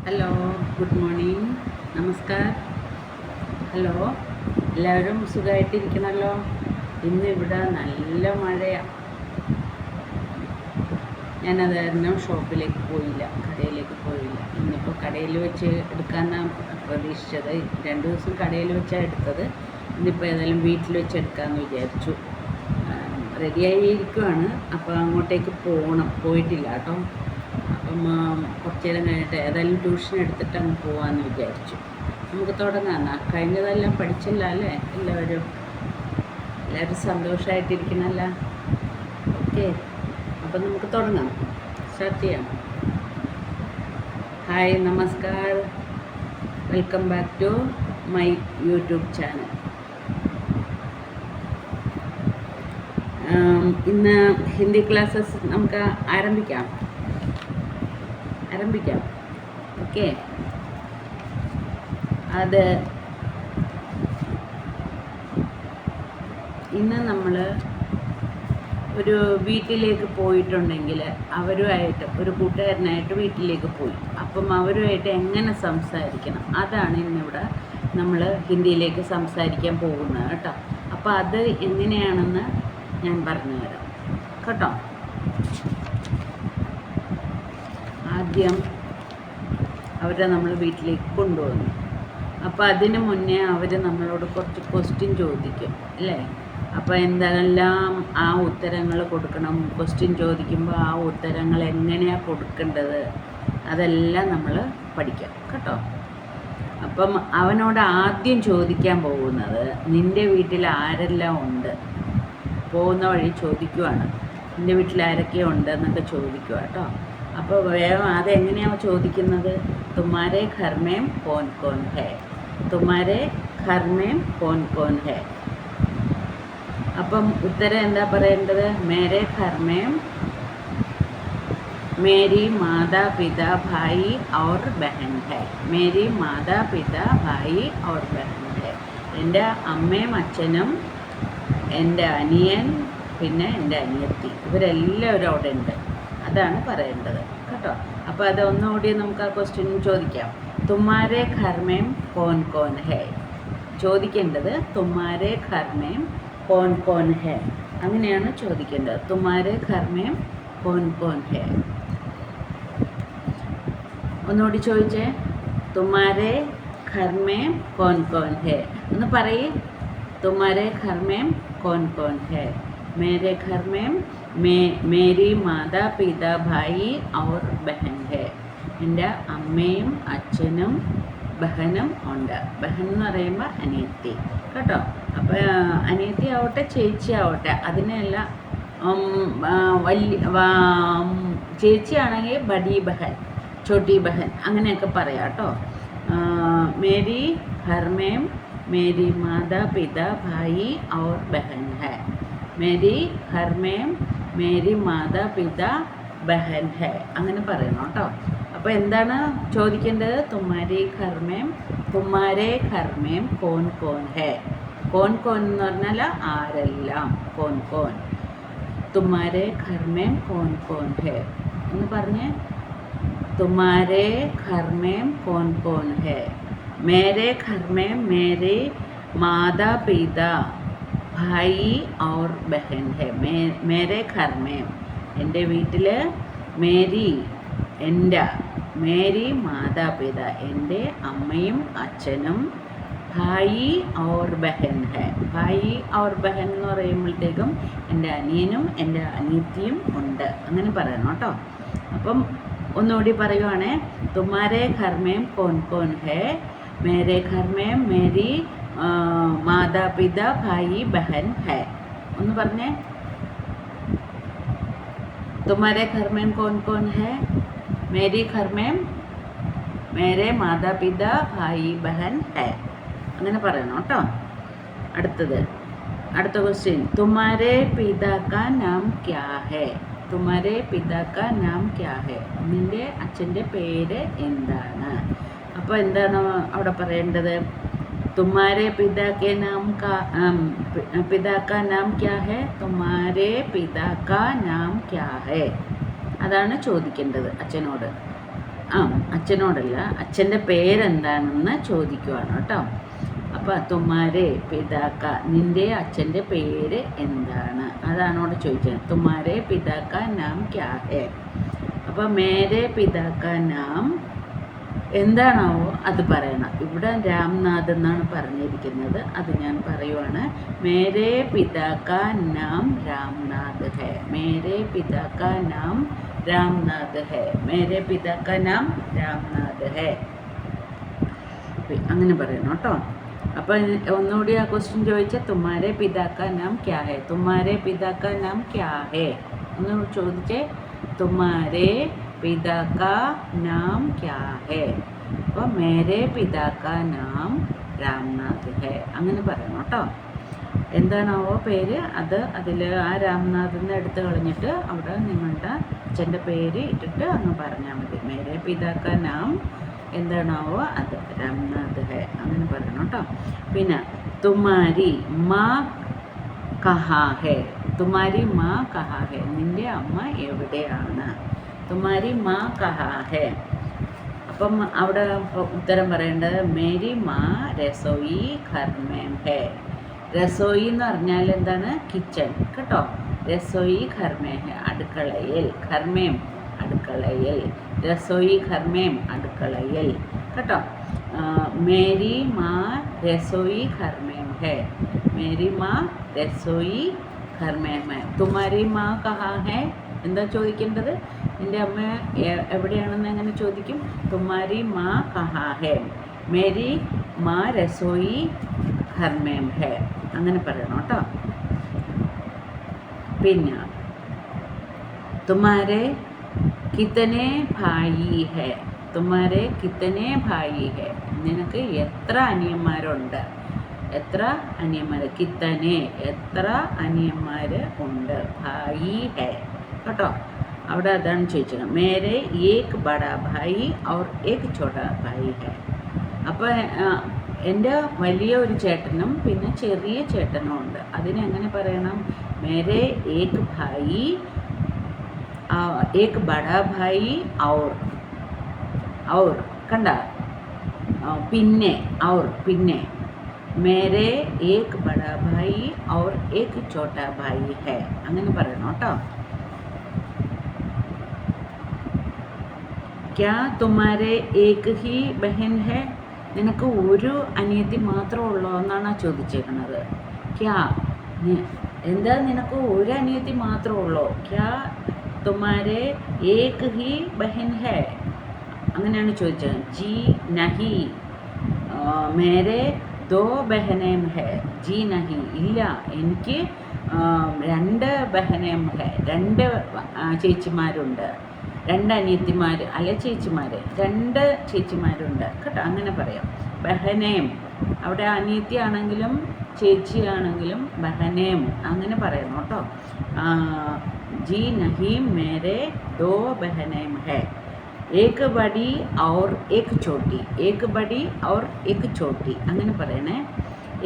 Hello, good morning, നമസ്കാർ. Hello, എല്ലാവരും സുഖമായിട്ടിരിക്കണമല്ലോ. ഇന്നിവിടെ നല്ല മഴയാണ്. ഞാനത് കാരണം ഷോപ്പിലേക്ക് പോയില്ല, കടയിലേക്ക് പോയില്ല. ഇന്നിപ്പോൾ കടയിൽ വെച്ച് എടുക്കാമെന്നാണ് പ്രതീക്ഷിച്ചത്. 2 ദിവസം കടയിൽ വെച്ചാണ് എടുത്തത്. ഇന്നിപ്പോൾ ഏതായാലും വീട്ടിൽ വെച്ച് എടുക്കാമെന്ന് വിചാരിച്ചു. റെഡിയായിരിക്കുവാണ്. അപ്പോൾ അങ്ങോട്ടേക്ക് പോയിട്ടില്ല കേട്ടോ. അപ്പം കുറച്ച് നേരം കഴിഞ്ഞിട്ട് ഏതായാലും ട്യൂഷൻ എടുത്തിട്ട് അങ്ങ് പോകാമെന്ന് വിചാരിച്ചു. നമുക്ക് തുടങ്ങാം. കഴിഞ്ഞതെല്ലാം പഠിച്ചില്ല അല്ലേ? എല്ലാവരും സന്തോഷമായിട്ടിരിക്കണമല്ല. ഓക്കെ, അപ്പം നമുക്ക് തുടങ്ങാം, സ്റ്റാർട്ട് ചെയ്യാം. ഹായ്, നമസ്കാർ, welcome back to my YouTube channel. ഇന്ന് ഹിന്ദി ക്ലാസ്സസ് നമുക്ക് ആരംഭിക്കാം. ഓക്കെ, അത് ഇന്ന് നമ്മൾ ഒരു വീട്ടിലേക്ക് പോയിട്ടുണ്ടെങ്കിൽ അവരുമായിട്ട് ഒരു കൂട്ടുകാരനായിട്ട് വീട്ടിലേക്ക് പോയി. അപ്പം അവരുമായിട്ട് എങ്ങനെ സംസാരിക്കണം, അതാണ് ഇന്നിവിടെ നമ്മൾ ഹിന്ദിയിലേക്ക് സംസാരിക്കാൻ പോകുന്നത് കേട്ടോ. അപ്പോൾ അത് എങ്ങനെയാണെന്ന് ഞാൻ പറഞ്ഞുതരാം കേട്ടോ. ആദ്യം അവരെ നമ്മൾ വീട്ടിലേക്ക് കൊണ്ടുവന്നു. അപ്പോൾ അതിന് മുന്നേ അവർ നമ്മളോട് കുറച്ച് ക്വസ്റ്റ്യൻ ചോദിക്കും അല്ലേ? അപ്പോൾ എന്തെല്ലാം ആ ഉത്തരങ്ങൾ കൊടുക്കണം. ക്വസ്റ്റ്യൻ ചോദിക്കുമ്പോൾ ആ ഉത്തരങ്ങൾ എങ്ങനെയാണ് കൊടുക്കേണ്ടത്, അതെല്ലാം നമ്മൾ പഠിക്കാം കേട്ടോ. അപ്പം അവനോട് ആദ്യം ചോദിക്കാൻ പോകുന്നത്, നിൻ്റെ വീട്ടിൽ ആരെല്ലാം ഉണ്ട്? പോകുന്ന വഴി ചോദിക്കുവാണ്, നിൻ്റെ വീട്ടിൽ ആരൊക്കെ ഉണ്ട് എന്നൊക്കെ ചോദിക്കുക കേട്ടോ. അപ്പോൾ വേഗം അതെങ്ങനെയാണ് ചോദിക്കുന്നത്? തുമ്മാരെ ഘർ മേം കോൻ കോൻ ഹേ, തുമ്മാരെ ഘർ മേം കോൻ കോൻ ഹേ. അപ്പം ഉത്തരം എന്താ പറയേണ്ടത്? മേരെ ഘർ മേം മേരി മാതാ പിതാ ഭായി ഔർ ബഹൻ ഹേ, മേരി മാതാ പിതാ ഭായി ഔർ ബഹൻ ഹേ. എൻ്റെ അമ്മയും അച്ഛനും എൻ്റെ അനിയൻ പിന്നെ എൻ്റെ അനിയത്തി, ഇവരെല്ലാവരും അവിടെ ഉണ്ട്. അതാണ് പറയേണ്ടത് കേട്ടോ. അപ്പോൾ അത് ഒന്നുകൂടി നമുക്ക് ആ ക്വസ്റ്റ്യൻ ചോദിക്കാം. തുമ്മാരെ ഘർ മേം കോൻ കോൻ ഹേ, ചോദിക്കേണ്ടത് തുമ്മാരെ ഘർ മേം കോൻ കോൻ ഹേ, അങ്ങനെയാണ് ചോദിക്കേണ്ടത്. തുമ്മാരെ ഘർ മേം കോൻ കോൻ ഹേ. ഒന്നുകൂടി ചോദിച്ചേ, തുമ്മാരെ ഘർ മേം കോൻ കോൻ ഹേ ഒന്ന് പറയേ. തുമ്മാരെ ഘർ മേം കോൻ കോൻ ഹേ? മേരെ ഘർ മേം മേരി മാതാ പിതാ ഭായി ഔർ ബഹൻ ഹേ, എൻ്റെ അമ്മയും അച്ഛനും ബഹനും ഉണ്ട്. ബഹൻ എന്ന് പറയുമ്പോൾ അനിയത്തി കേട്ടോ. അപ്പോൾ അനിയത്തി ആവട്ടെ ചേച്ചി ആവട്ടെ, അതിനെയല്ല ചേച്ചിയാണെങ്കിൽ ബഡി ബഹൻ, ചോട്ടി ബഹൻ, അങ്ങനെയൊക്കെ പറയാം കേട്ടോ. മേരി ഘർ മേം മേരി മാതാ പിതാ ഭായി ഔർ ബഹൻ ഹേ, മേരി ഘർ മേം മേരി മാതാ പിതാ ബഹൻ ഹേ, അങ്ങനെ പറയണം കേട്ടോ. അപ്പോൾ എന്താണ് ചോദിക്കേണ്ടത്? തുമ്മാരെ ഘർ മേം, തുമ്മാരെ ഘർ മേം കോൻ കോൻ ഹേ. കോൻ കോൻ എന്ന് പറഞ്ഞാൽ ആരെല്ലാം, കോൻ കോൻ. തുമ്മാരെ ഘർ മേം കോൻ കോൻ ഹേ എന്ന് പറഞ്ഞേ. തുമ്മാരെ ഘർ മേം കോൻ കോൻ ഹേ? മേരെ ഘർ മേം മേരെ മാതാ പിതാ ഭായി ഔർ ബഹൻ ഹേ. മേരെ ഘർ മേം, എൻ്റെ വീട്ടിൽ, മേരി എൻ്റെ, മേരി മാതാ പിതാ എൻ്റെ അമ്മയും അച്ഛനും, ഭായി ഔർ ബഹൻ ഹേ, ഭായി ഔർ ബഹൻ എന്ന് പറയുമ്പോഴത്തേക്കും എൻ്റെ അനിയനും എൻ്റെ അനിയത്തിയും ഉണ്ട്, അങ്ങനെ പറയണം കേട്ടോ. അപ്പം ഒന്നുകൂടി പറയുവാണേ. തുമ്മാരെ ഘർ മേം കോൻ കോൻ ഹേ? മേരെ ഘർ മേം മേരി മാതാ പിതാ ഭായി ബഹൻ ഹേ. ഒന്ന് പറഞ്ഞേ, തുമ്മാരെ ഘർ മേം കോൻ കോൻ ഹേ? മേരി ഘർ മേം മേരെ മാതാ പിതാ ഭായി ബഹൻ ഹേ, അങ്ങനെ പറയണം കേട്ടോ. അടുത്ത ക്വസ്റ്റ്യൻ, തുമ്മാരെ പിതാ കാ നാം ക്യാ ഹേ? തുമ്മാരെ പിതാ കാ നാം ക്യാ ഹേ? നിൻ്റെ അച്ഛൻ്റെ പേര് എന്താണ്? അപ്പോൾ എന്താണ് അവിടെ പറയേണ്ടത്? तुम्हारे पिता के नाम का पिता का नाम क्या है? तुम्हारे पिता का नाम क्या है? അതാണ് ചോദിക്കേണ്ടത് അച്ഛനോട്. അച്ഛനോടല്ല, അച്ഛൻ്റെ പേരെന്താണെന്ന് ചോദിക്കുവാണ് കേട്ടോ. അപ്പോൾ തുമ്മാരെ പിതാക്ക, നിൻ്റെ അച്ഛൻ്റെ പേര് എന്താണ്, അതാണ് അവിടെ ചോദിച്ചത്. തുമ്മാരെ പിതാക്ക നാം ക്യാ ഹേ. അപ്പോൾ മേരെ പിതാക്ക നാം എന്താണാവോ അത് പറയണം. ഇവിടെ രാംനാഥ് എന്നാണ് പറഞ്ഞിരിക്കുന്നത്, അത് ഞാൻ പറയുവാണ്. മേരെ പിതാക്ക നാം രാംനാഥ് ഹേ. മേരെ പിതാക്ക നാം രാംനാഥ് ഹേ. മേരെ പിതാക്ക നാം രാംനാഥ് ഹേ. അങ്ങനെ പറയണം കേട്ടോ. അപ്പം ഒന്നുകൂടി ആ ക്വസ്റ്റ്യൻ ചോദിച്ചാൽ തുമ്മാരെ പിതാക്ക നാം ക്യാ ഹേ. തുമ്മാരെ പിതാക്ക നാം ക്യാ ഹേ ഒന്ന് ചോദിച്ചേ. തുമ്മാരെ പിതാക്ക നാം ക്യാ ഹേ. അപ്പോൾ മേരെ പിതാക്ക നാം രാംനാഥ് ഹേ അങ്ങനെ പറയണം കേട്ടോ. എന്താണാവോ പേര് അത് അതിൽ ആ രാംനാഥ് എന്ന് എടുത്ത് കളഞ്ഞിട്ട് അവിടെ നിങ്ങളുടെ അച്ഛൻ്റെ പേര് ഇട്ടിട്ട് അങ്ങ് പറഞ്ഞാൽ മതി. മേരെ പിതാക്ക നാം എന്താണാവോ അത് രാംനാഥ് ഹേ അങ്ങനെ പറയണം കേട്ടോ. പിന്നെ തുമ്മാരി മാ കഹാ ഹേ. തുമ്മാരി മാ കഹാ ഹേ, നിൻ്റെ അമ്മ എവിടെയാണ്. തുമ്മാരി മാ കഹാ ഹേ. അപ്പം അവിടെ ഉത്തരം പറയേണ്ടത് മേരി മാ രസോയി ഘർ മേം ഹേ. രസോയി എന്ന് പറഞ്ഞാൽ എന്താണ്, കിച്ചൺ കേട്ടോ. രസോയി ഘർ മേം ഹേ, അടുക്കളയിൽ. ഘർമേം അടുക്കളയിൽ. രസോയി ഘർമേം അടുക്കളയിൽ കേട്ടോ. മേരി മാ രസോയി ഘർ മേം ഹേ. മേരി മാ രസോയി ഘർ മേം ഹേ. തുമ്ഹാരി മാ കഹാ ഹേ എന്താ ചോദിക്കേണ്ടത്, നിൻ്റെ അമ്മ എവിടെയാണെന്ന് എങ്ങനെ ചോദിക്കും. തുമ്ഹാരി മാ കഹാ ഹേ. മേരി മാ രസോയി ഘർ മേം ഹേ അങ്ങനെ പറയണം കേട്ടോ. പിന്നെ തുമ്ഹാരെ കിത്തനെ ഭായി ഹേ. തുമ്ഹാരെ കിത്തനെ ഭായി ഹേ, നിനക്ക് എത്ര അനിയന്മാരുണ്ട്. എത്ര അനിയന്മാർ. കിത്തനെ എത്ര അനിയന്മാർ ഉണ്ട്. ഭായി ഹേ കേട്ടോ. അവിടെ അതാണ് ചോദിച്ചത്. മേരെ ഏക് ബഡാ ഭായി ഔർ ഏക് ചോട്ടാ ഭായി ഹേ. അപ്പോൾ എൻ്റെ വലിയ ഒരു ചേട്ടനും പിന്നെ ചെറിയ ചേട്ടനും ഉണ്ട്. അതിനെങ്ങനെ പറയണം. മേരെ ഏക് ഭായി एक बड़ा भाई और കണ്ട പിന്നെ और പിന്നെ मेरे एक बड़ा भाई और एक छोटा भाई है അങ്ങനെ പറയണം കേട്ടോ. क्या तुम्हारे एक ही बहन है. നിനക്ക് ഒരു അനിയത്തി മാത്രമേ ഉള്ളൂ എന്നാണ് ചോദിച്ചേക്കുന്നത്. ക്യാ എന്താ നിനക്ക് ഒരു അനിയത്തി മാത്രമേ ഉള്ളൂ. ക്യാ തുമ്ഹാരെ ഏക് ഹി ബഹൻ ഹേ അങ്ങനെയാണ് ചോദിച്ചത്. ജി നഹി മേരെ ദോ ബഹനേം ഹേ. ജി നഹി ഇല്ല, എനിക്ക് രണ്ട് ബഹനേം ഹേ, രണ്ട് ചേച്ചിമാരുണ്ട്. രണ്ട് അനിയത്തിമാർ അല്ല ചേച്ചിമാർ, രണ്ട് ചേച്ചിമാരുണ്ട് കേട്ടോ. അങ്ങനെ പറയാം. ബഹനേം അവിടെ അനിയത്തി ആണെങ്കിലും ചേച്ചിയാണെങ്കിലും ബഹനേം അങ്ങനെ പറയണം കേട്ടോ. जी नहीं मेरे दो बहनें हैं. एक बड़ी और एक छोटी. एक बड़ी और एक छोटी അങ്ങനെ പറയണേ.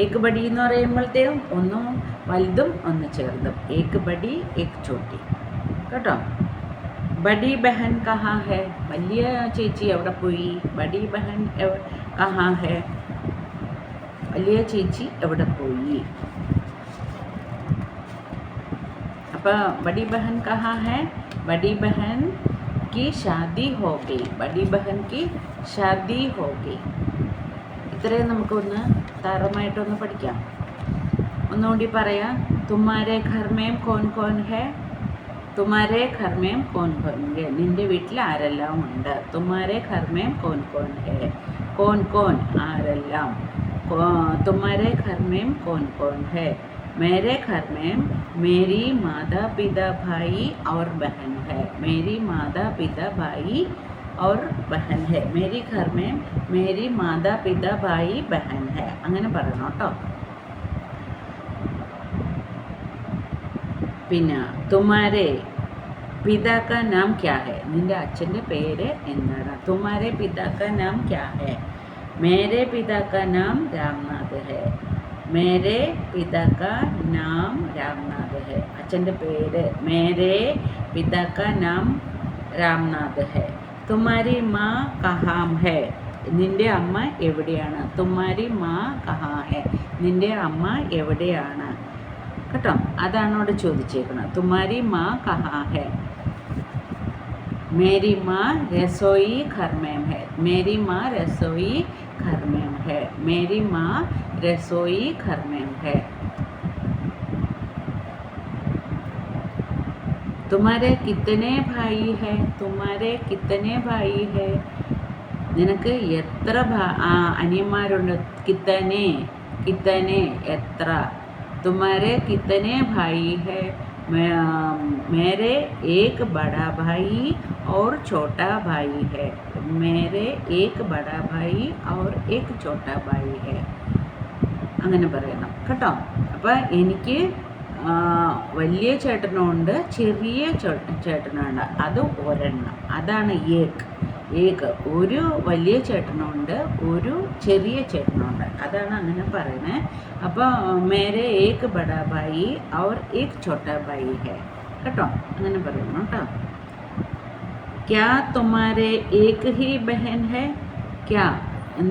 एक बड़ी എന്ന് പറയുമ്പോഴത്തേക്കും ഒന്നും വലുതും ഒന്ന് ചെറുതും. एक बड़ी एक छोटी കേട്ടോ. बड़ी बहन कहाँ है. വലിയ ചേച്ചി എവിടെ പോയി. बड़ी बहन कहाँ है. വലിയ ചേച്ചി എവിടെ പോയി. അപ്പോൾ बड़ी बहन कहाँ है. बड़ी बहन की शादी हो गई. बड़ी बहन की शादी हो गई. ഇത്രയും നമുക്കൊന്ന് താരമായിട്ടൊന്ന് പഠിക്കാം. ഒന്നുകൂടി പറയാം. തുമ്മാരെ ഘർ മേം കോൻ കോൻ ഹേ. തുമ്മാരെ ഘർ മേം കോൻ കോൻ ഹേ, നിൻ്റെ വീട്ടിൽ ആരെല്ലാം ഉണ്ട്. തുമ്മാരെ ഘർ മേം കോൻ കോൻ ഹേ. കോൻ കോൻ ആരെല്ലാം. തുമ്മാരെ ഘർ മേം കോൻ കോൻ ഹേ. मेरे घर में मेरी माता पिता भाई और बहन है. मेरी माता पिता भाई और बहन है. मेरी घर में मेरी माता पिता भाई बहन है അങ്ങനെ പറയണം കേട്ടോ. പിന്നെ തുമ്മാരെ पिता का नाम क्या है. നിൻ്റെ അച്ഛൻ്റെ പേര് എന്താണ്. തുമ്മാരെ पिता का नाम क्या है. मेरे पिता का नाम रामनाथ है. मेरे पिता का नाम रामनाथ है. അച്ഛൻ്റെ പേര് മേരെ പിതാ കാ നാം രാംനാഥ് ഹെ. തുമ്മാരി മാ കഹാം ഹെ, നിൻ്റെ അമ്മ എവിടെയാണ്. തുമ്മാരി മാ കഹാ ഹെ, നിൻ്റെ അമ്മ എവിടെയാണ് കേട്ടോ. അതാണ് അവിടെ ചോദിച്ചേക്കുന്നത്. തുമ്മാരി മാ കഹാ ഹെ. മേരി മാ രസോയി ഘർ മേം ഹെ, മേരി മാ രസോയി ഘർ മേം ഹെ, മേരി മാ രസോയി ഘർ മേം ഹെ. തുമ്മാരെ കിത്തനെ ഭായി ഹെ, തുമ്മാരെ കിത്തനെ ഭായി ഹെ, നിനക്ക് എത്ര അനിയന്മാരുണ്ട്. കിത്തനെ, കിത്തനെ എത്ര. തുമ്മാരെ കിത്തനെ ഭായി ഹെ, मेरे एक बड़ा भाई और छोटा भाई है, मेरे एक बड़ा भाई और एक छोटा भाई है. അങ്ങനെ പറയണം കേട്ടോ. അപ്പോൾ എനിക്ക് വലിയ ചേട്ടനുണ്ട്, ചെറിയ ചേട്ടനുണ്ട്, അത് ഒരെണ്ണം. അതാണ് ഏക്. ഏക് ഒരു വലിയ ചേട്ടനുണ്ട്, ഒരു ചെറിയ ചേട്ടനുണ്ട്, അതാണ് അങ്ങനെ പറയുന്നത്. അപ്പോൾ മേരെ ഏക് ബഡാ ഭായി ഔർ ഏക് ഛോട്ടാ ഭായി ഹെ കേട്ടോ. അങ്ങനെ പറയണം കേട്ടോ. ക്യാ തുമ്മാരെ ഏക് ഹി ബഹൻ ഹെ, ക്യാ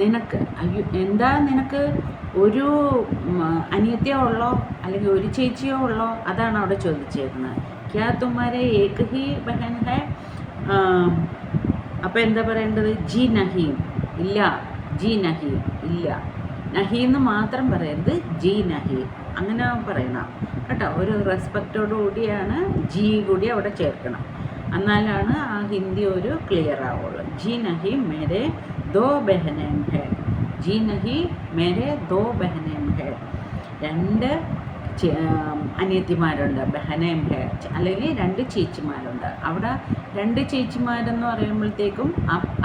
നിനക്ക്, അയ്യോ എന്താ നിനക്ക് ഒരു അനിയത്തിയോ ഉള്ളോ അല്ലെങ്കിൽ ഒരു ചേച്ചിയോ ഉള്ളോ, അതാണ് അവിടെ ചോദിച്ചേക്കുന്നത്. ക്യാ തുമ്മാരെ ഏക് ഹി ബഹൻ ഹെ. അപ്പോൾ എന്താ പറയേണ്ടത്? ജി നഹീം, ഇല്ല. ജി നഹീം, ഇല്ല. നഹീന്ന് മാത്രം പറയരുത്, ജി നഹീം അങ്ങനെ പറയണം കേട്ടോ. ഒരു റെസ്പെക്റ്റോടു കൂടിയാണ് ജി കൂടി അവിടെ ചേർക്കണം, എന്നാലാണ് ആ ഹിന്ദി ഒരു ക്ലിയർ ആവുള്ളൂ. ജി നഹീം മേരെ ദോ ബഹനേൻ ഹെ, ജി നഹീം മേരെ ദോ ബഹനേൻ ഹെ, രണ്ട് അനിയത്തിമാരുണ്ട്. ബഹനേം ഹെ അല്ലെങ്കിൽ രണ്ട് ചേച്ചിമാരുണ്ട്. അവിടെ രണ്ട് ചേച്ചിമാരെന്ന് പറയുമ്പോഴത്തേക്കും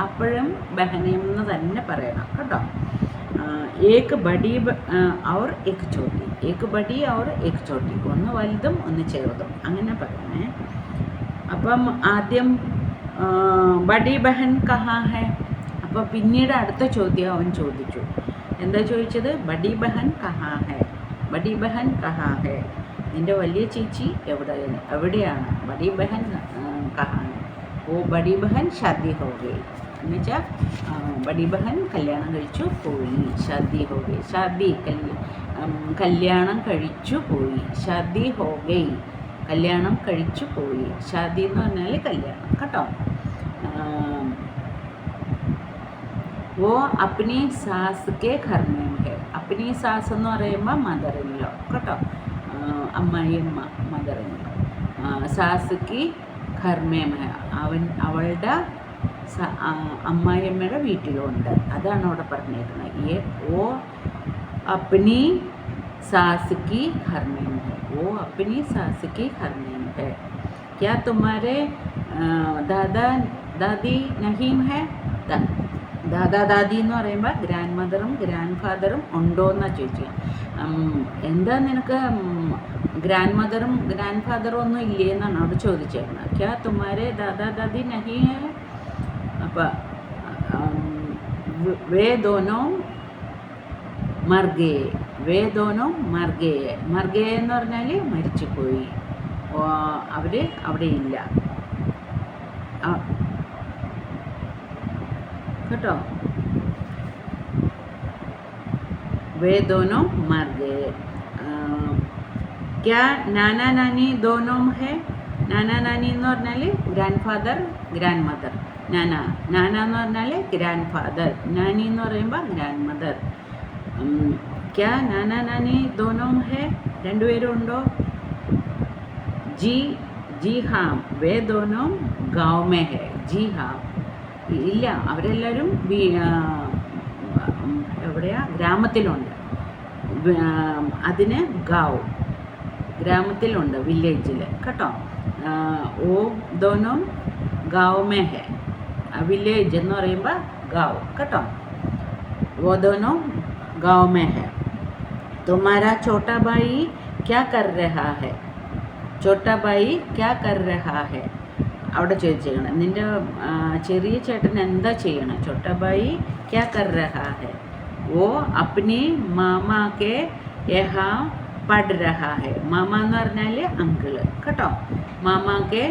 അപ്പോഴും ബഹനേം എന്ന് തന്നെ പറയണം കേട്ടോ. ഏക് buddy our Ek Chhoti, Ek buddy our ഏക് ചോട്ടി, ഒന്ന് വലുതും ഒന്ന് ചെറുതും അങ്ങനെ പറയണേ. അപ്പം ആദ്യം ബഡി ബഹൻ കഹാ ഹെ. അപ്പോൾ പിന്നീട് അടുത്ത ചോദ്യം അവൻ ചോദിച്ചു. എന്താ ചോദിച്ചത്? ബഡി ബഹൻ കഹാ ഹെ, ബഡി ബഹൻ കഹാ ഹെ, നിൻ്റെ വലിയ ചേച്ചി എവിടെയാണ്. ബഡി ബഹൻ കഹാ ഹെ. ഓ ബഡി ബഹൻ ഷാദി ഹോ ഗയി, എന്ന് വെച്ചാൽ ബഡി ബഹൻ കല്യാണം കഴിച്ചു പോയി. ഷാദി ഹോ ഗയി, ഷാദി കല്യാണം കഴിച്ചു പോയി. ഷാദി ഹോ ഗയി കല്യാണം കഴിച്ചു പോയി. ഷാദി എന്ന് പറഞ്ഞാൽ കല്യാണം കേട്ടോ. वो अपनी सास के घर में है. अपनी सास എന്ന് പറയുമ്പോൾ മദർ ഇൻ ലോ കേട്ടോ. അമ്മായിയമ്മ, മദർ ഇൻ ലോ. സാസ്ക്ക് ഘർ മേം ഹെ, അവളുടെ അമ്മായിയമ്മയുടെ വീട്ടിലുണ്ട്, അതാണ് അവിടെ പറഞ്ഞിരിക്കുന്നത്. ഓ അപ്നി സാസ്ക്ക് ഘർ മേം ഹെ, ഓ അപ്നി സാസ്ക്ക് ഘർ മേം ഹെ. ക്യാ തുമ്ഹാരെ ദാദാ ദാദി നഹീം ഹെ. ദാദാ ദാദി എന്ന് പറയുമ്പോൾ ഗ്രാൻഡ് മദറും ഗ്രാൻഡ് ഫാദറും ഉണ്ടോ എന്നാണ് ചോദിക്കുക. എന്താ നിനക്ക് ഗ്രാൻഡ് മദറും ഗ്രാൻഡ് ഫാദറും ഒന്നും ഇല്ലേ എന്നാണ് അവിടെ ചോദിച്ചേക്കുന്നത്. ക്യാ തുമ്ഹാരെ ദാദാ ദാദി നഹീ ഹെ. അപ്പോൾ വേ ദോനോ മർ ഗയേ, വേ ദോനോ മർ ഗയേ. മർ ഗയേ എന്ന് പറഞ്ഞാൽ മരിച്ചുപോയി, അവർ അവിടെ ഇല്ല കേട്ടോ. വേ ദോനോ മർ ഗയേ. ക്യാ നാനാ നാനി ദോനോ ഹെ. നാനാ നാനി എന്ന് പറഞ്ഞാൽ ഗ്രാൻഡ് ഫാദർ ഗ്രാൻഡ് മദർ. നാന എന്ന് പറഞ്ഞാൽ ഗ്രാൻഡ് ഫാദർ, നാനി എന്ന് പറയുമ്പോൾ ഗ്രാൻഡ് മദർ. ക്യാ നാനാ നാനി ദോനോ ഹെ, രണ്ടുപേരും ഉണ്ടോ. ജി ഹാം വേ ദോനോ ഗാവ് മേ ഹെ. ജി ഹാം ഇല്ല, അവരെല്ലാവരും എവിടെയാ, ഗ്രാമത്തിലുണ്ട്. അതിന് ഗാവ് ഗ്രാമത്തിലുണ്ട്, വില്ലേജിൽ കേട്ടോ. ഓ ദോനോ ഗാവ് മേ ഹെ, വില്ലേജ് എന്ന് പറയുമ്പോൾ ഗാവ് കേട്ടോ. ഓ ദോനോ ഗാവ് മേ ഹെ. തുമ്ഹാരാ ചോട്ടാ ഭായി ക്യാ കർ രഹാ ഹെ. ചോട്ടാ ഭായി ക്യാ കർ രഹാ ഹെ അവിടെ ചോദിച്ചേക്കണം. നിൻ്റെ ചെറിയ ചേട്ടൻ എന്താ ചെയ്യണം. ചോട്ടാ ഭായി ക്യാ കർ രഹാ ഹെ. ഓ അപ്നി മാമാക്കെ യഹാ പഠ് രഹാ ഹെ. മാമ എന്ന് പറഞ്ഞാൽ അങ്കിള് കേട്ടോ. മാമാക്കെ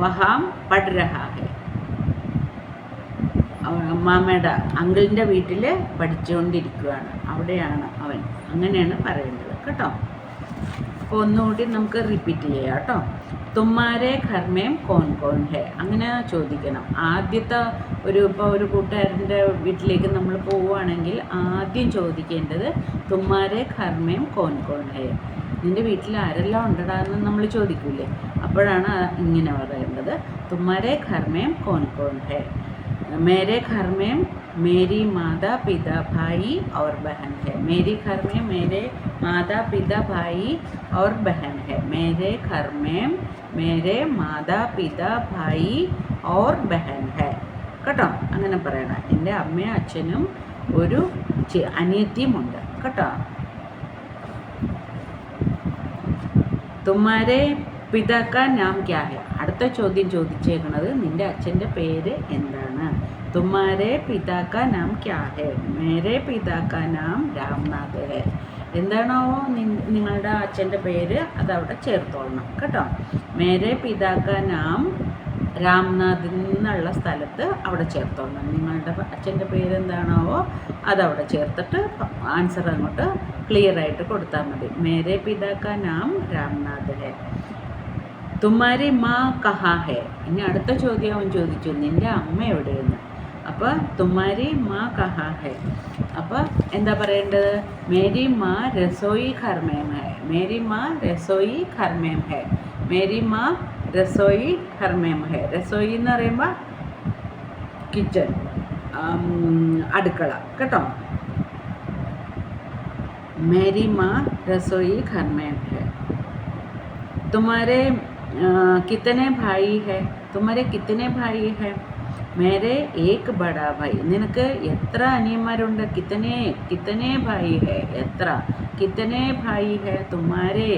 വഹാം പഠ് രഹാ ഹെ. മാമയുടെ അങ്കിളിൻ്റെ വീട്ടിൽ പഠിച്ചുകൊണ്ടിരിക്കുകയാണ്, അവിടെയാണ് അവൻ. അങ്ങനെയാണ് പറയേണ്ടത് കേട്ടോ. അപ്പോൾ ഒന്നുകൂടി നമുക്ക് റിപ്പീറ്റ് ചെയ്യാം കേട്ടോ. തുമ്മാരെ ഘർമേം കോൺ കോൺ ഹെ, അങ്ങനെ ചോദിക്കണം. ആദ്യത്തെ ഇപ്പോൾ ഒരു കൂട്ടുകാരൻ്റെ വീട്ടിലേക്ക് നമ്മൾ പോവുകയാണെങ്കിൽ ആദ്യം ചോദിക്കേണ്ടത് തുമ്മാരെ ഘർമേം കോൺ കോൺ ഹെ, നിൻ്റെ വീട്ടിൽ ആരെല്ലാം ഉണ്ടടാ എന്ന് നമ്മൾ ചോദിക്കൂലേ, അപ്പോഴാണ് ഇങ്ങനെ പറയേണ്ടത്. തുമ്മാരെ ഘർമേം കോൺ കോൺ ഹെ. मेरे घर में मेरी माता पिता भाई और बहन है. मेरे घर में मेरे माता पिता भाई और बहन है. मेरे घर में मेरे माता पिता भाई और बहन है. കേട്ടോ, അങ്ങനെ പറയണം. എൻ്റെ അമ്മയും അച്ഛനും ഒരു അനിയത്തിയുമുണ്ട് കേട്ടോ. തുമ്മാരെ പിതാക്ക നാം ക്യാ ഹെ. അടുത്ത ചോദ്യം ചോദിച്ചേക്കുന്നത് നിൻ്റെ അച്ഛൻ്റെ പേര് എന്താണ്. തുമ്മാരെ പിതാക്ക നാം ക്യാ ഹെ. മേരെ പിതാക്ക നാം രാംനാഥ് ഹെ. എന്താണോ നിങ്ങളുടെ അച്ഛൻ്റെ പേര് അതവിടെ ചേർത്തോളണം കേട്ടോ. മേരെ പിതാക്ക നാം രാംനാഥ് എന്നുള്ള സ്ഥലത്ത് അവിടെ ചേർത്തോളണം. നിങ്ങളുടെ അച്ഛൻ്റെ പേര് എന്താണോ അതവിടെ ചേർത്തിട്ട് ആൻസർ അങ്ങോട്ട് ക്ലിയർ ആയിട്ട് കൊടുത്താൽ മതി. മേരെ പിതാക്ക നാം രാംനാഥ് ഹെ. തുമ്മാരി മാ കഹാ ഹെ. ഇനി അടുത്ത ചോദ്യം അവൻ ചോദിച്ചു, നിൻ്റെ അമ്മ എവിടെയെന്ന്. അപ്പോൾ തുമ്മാരി മാ കഹാ ഹെ. അപ്പോൾ എന്താ പറയേണ്ടത്? മേരി മാ രസോയി ഘർ മേം ഹെ. മേരി മാ രസോയി ഘർ മേം ഹെ. മേരി മാ രസോയി ഘർ മേം ഹെ. രസോയി എന്ന് പറയുമ്പോൾ കിച്ചൺ, അടുക്കള കേട്ടോ. മേരി മാ രസോയി ഘർ മേം ഹെ. തുമ്മാരെ कितने भाई है. तुम्हारे कितने भाई है. मेरे एक बड़ा भाई. നിനക്ക് എത്ര അനിയന്മാരുണ്ട്? കിത്തനെ ഭായി ഹെ. എത്ര. കിത്തനെ ഭായി ഹെ തുമ്മാരെ.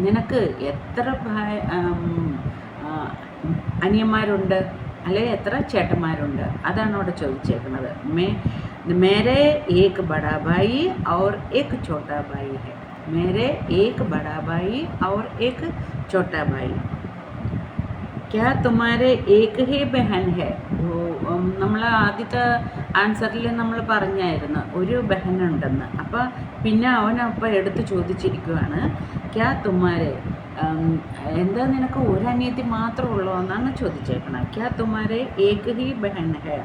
നിനക്ക് എത്ര അനിയന്മാരുണ്ട്, അല്ലെ എത്ര ചേട്ടന്മാരുണ്ട്, അതാണ് അവിടെ ചോദിച്ചേക്കുന്നത്. മേരെ ഏക് ബഡാ ഭായി ഔർ ഏക് ഛോട്ടാ ഭായി ഹെ. मेरे एक बड़ा भाई और एक छोटा भाई. क्या तुम्हारे एक ही बहन है. നമ്മൾ ആദ്യത്തെ ആൻസറിൽ നമ്മൾ പറഞ്ഞായിരുന്നു ഒരു ബഹനുണ്ടെന്ന്. അപ്പോൾ പിന്നെ അവനപ്പോൾ എടുത്ത് ചോദിച്ചിരിക്കുകയാണ്, ക്യാ തുമ്മാരെ, എന്താ നിനക്ക് ഒരു അനിയത്തി മാത്രമേ ഉള്ളൂ എന്നാണ് ചോദിച്ചേക്കണം. ക്യാ തുമ്മാരെ ഏക് ഹി ബഹൻ ഹെ.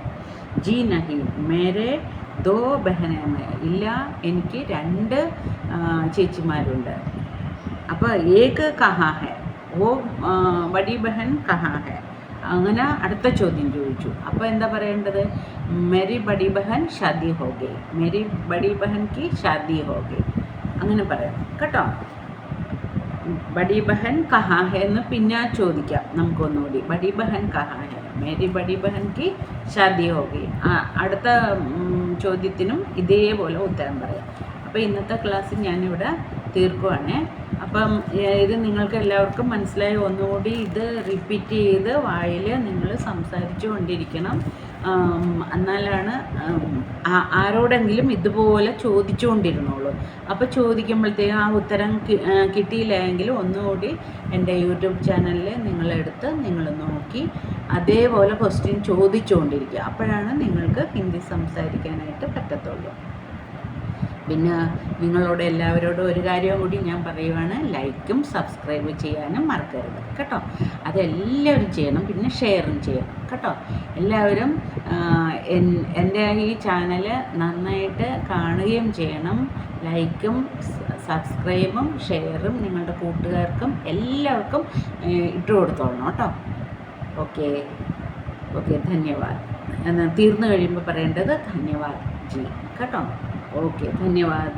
ജി നഹി മേരെ ദോ ബഹനേ. ഇല്ല, എനിക്ക് 2 ചേച്ചിമാരുണ്ട്. അപ്പോൾ ഏക് കഹാ ഹെ, ഓ ബഡി ബഹൻ കഹാ ഹെ. അങ്ങനെ അടുത്ത ചോദ്യം ചോദിച്ചു. അപ്പോൾ എന്താ പറയേണ്ടത്? മേരി ബഡി ബഹൻ ഷാദി ഹോ ഗയി. മേരി ബഡി ബഹൻ കി ഷാദി ഹോ ഗയി. അങ്ങനെ പറയാം കേട്ടോ. ബഡി ബഹൻ കഹാ ഹെ എന്ന് പിന്നെ ചോദിക്കാം നമുക്കൊന്നുകൂടി. ബഡി ബഹൻ കഹാ ഹെ. മേരി ബഡി ബഹൻ കി ഷാദി ഹോ ഗയി. അടുത്ത ചോദ്യത്തിനും ഇതേപോലെ ഉത്തരം പറയാം. അപ്പോൾ ഇന്നത്തെ ക്ലാസ് ഞാനിവിടെ തീർക്കുവാണേ. അപ്പം ഇത് നിങ്ങൾക്ക് എല്ലാവർക്കും മനസ്സിലായി. ഒന്നുകൂടി ഇത് റിപ്പീറ്റ് ചെയ്ത് വായിൽ നിങ്ങൾ സംസാരിച്ചു കൊണ്ടിരിക്കണം. എന്നാലാണ് ആരോടെങ്കിലും ഇതുപോലെ ചോദിച്ചു കൊണ്ടിരുന്നുള്ളൂ. അപ്പോൾ ചോദിക്കുമ്പോഴത്തേക്കും ആ ഉത്തരം കിട്ടിയില്ലെങ്കിൽ ഒന്നുകൂടി എൻ്റെ യൂട്യൂബ് ചാനലിൽ നിങ്ങളെടുത്ത് നിങ്ങൾ നോക്കി അതേപോലെ ക്വസ്റ്റ്യൻ ചോദിച്ചുകൊണ്ടിരിക്കുക. അപ്പോഴാണ് നിങ്ങൾക്ക് ഹിന്ദി സംസാരിക്കാനായിട്ട് പറ്റത്തുള്ളൂ. പിന്നെ നിങ്ങളോട് എല്ലാവരോടും ഒരു കാര്യം കൂടി ഞാൻ പറയുവാണ്, ലൈക്കും സബ്സ്ക്രൈബ് ചെയ്യാനും മറക്കരുത് കേട്ടോ. അതെല്ലാവരും ചെയ്യണം, പിന്നെ ഷെയറും ചെയ്യണം കേട്ടോ. എല്ലാവരും എൻ്റെ ഈ ചാനൽ നന്നായിട്ട് കാണുകയും ചെയ്യണം. ലൈക്കും സബ്സ്ക്രൈബും ഷെയറും നിങ്ങളുടെ കൂട്ടുകാർക്കും എല്ലാവർക്കും ഇട്ട് കൊടുത്തോളണം കേട്ടോ. ഓക്കെ ഓക്കെ, ധന്യവാദ്. തീർന്നു കഴിയുമ്പോൾ പറയേണ്ടത് ധന്യവാദ് ജി കേട്ടോ. ओके, धन्यवाद.